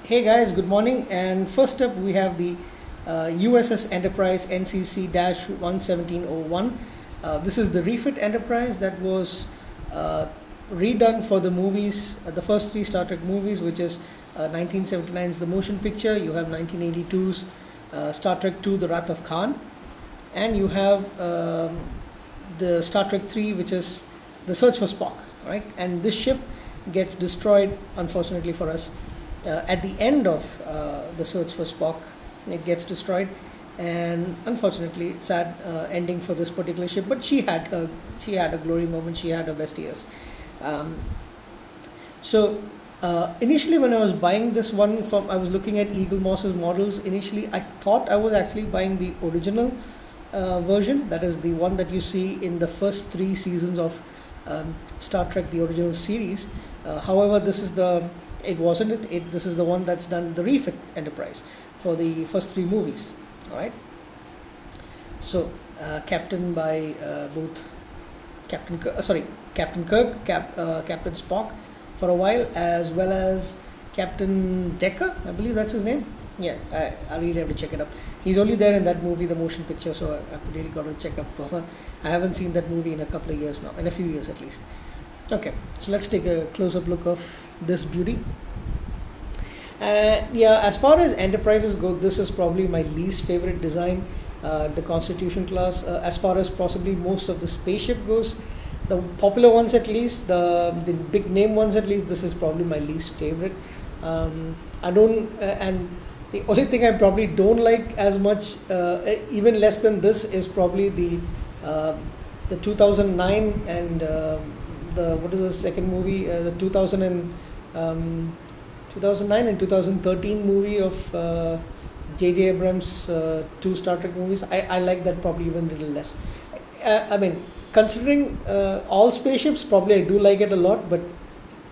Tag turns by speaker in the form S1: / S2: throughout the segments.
S1: Hey guys, good morning. And first up, we have the USS Enterprise NCC-11701. This is the refit Enterprise that was uh, redone for the movies, the first three Star Trek movies, which is 1979's The Motion Picture. You have 1982's Star Trek II: The Wrath of Khan, and you have the Star Trek 3, which is The Search for Spock. Right, and this ship gets destroyed, unfortunately for us, at the end of the search for Spock. It gets destroyed, and unfortunately, it's sad ending for this particular ship. But she had a glory moment. She had her best years. Um, so initially, when I was buying this one I was looking at Eaglemoss's models. Initially, I thought I was actually buying the original version. That is the one that you see in the first three seasons of Star Trek, the original series. However, it wasn't it. This is the one that's done the refit Enterprise for the first three movies. All right. So, captained by both Captain Kirk, Captain Spock, for a while, as well as Captain Decker. I believe that's his name. Yeah, I really have to check it up. He's only there in that movie, The Motion Picture, so I've really got to check up. I haven't seen that movie in a couple of years now, in a few years at least. Okay, so let's take a close-up look of this beauty. Yeah, as far as Enterprises go, this is probably my least favorite design, the Constitution class. As far as possibly most of the spaceship goes, the popular ones at least, the big name ones at least, this is probably my least favorite. I don't, and the only thing I probably don't like as much, even less than this, is probably the 2009 and what is the second movie? The 2009 and 2013 movie of J.J. Abrams' two Star Trek movies. I like that probably even a little less. I mean, considering all spaceships, probably I do like it a lot. But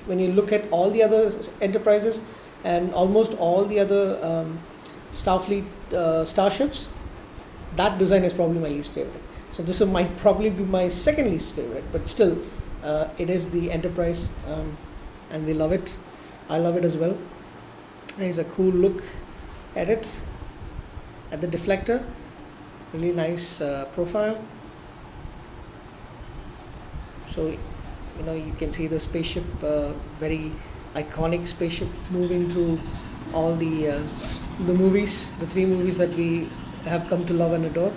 S1: when you look at all the other Enterprises and almost all the other Starfleet starships, that design is probably my least favorite. So this might probably be my second least favorite, but still, it is the Enterprise, and we love it. I love it as well. There's a cool look at it, at the deflector. Really nice profile. So, you can see the spaceship, very iconic spaceship moving through all the movies, the three movies that we have come to love and adore.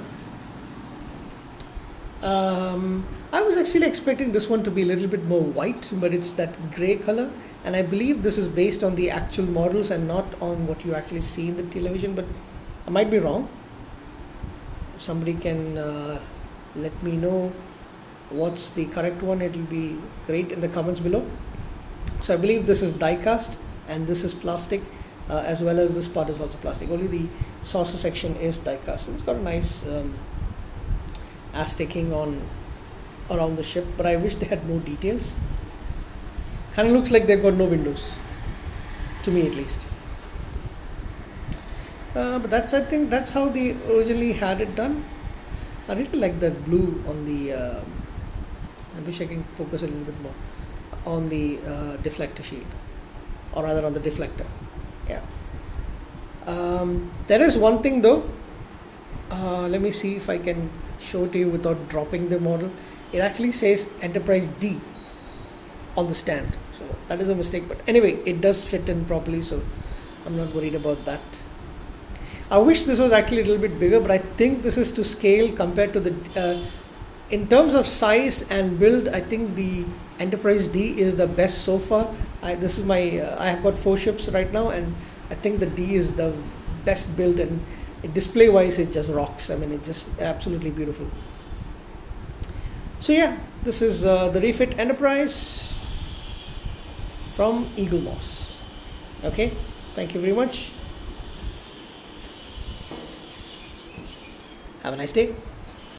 S1: I was actually expecting this one to be a little bit more white, but it's that grey color, and I believe this is based on the actual models and not on what you actually see in the television, but I might be wrong. If somebody can let me know what's the correct one, it will be great in the comments below. So I believe this is die cast and this is plastic, as well as this part is also plastic. Only the saucer section is die cast. It's got a nice Aztecing on around the ship, but I wish they had more details. Kind of looks like they've got no windows, to me at least. But I think that's how they originally had it done. I really like that blue on the. I wish I can focus a little bit more on the deflector shield, or rather on the deflector. Yeah. There is one thing though. Let me see if I can show it to you without dropping the model. It actually says Enterprise D on the stand, so that is a mistake, but anyway, it does fit in properly, so I'm not worried about that. I wish this was actually a little bit bigger, but I think this is to scale compared to the in terms of size and build. I think the Enterprise D is the best so far. I have got 4 ships right now, and I think the D is the best build, and display wise it just rocks. I mean, it's just absolutely beautiful. So yeah, this is the refit Enterprise from Eaglemoss. Okay, thank you very much. Have a nice day.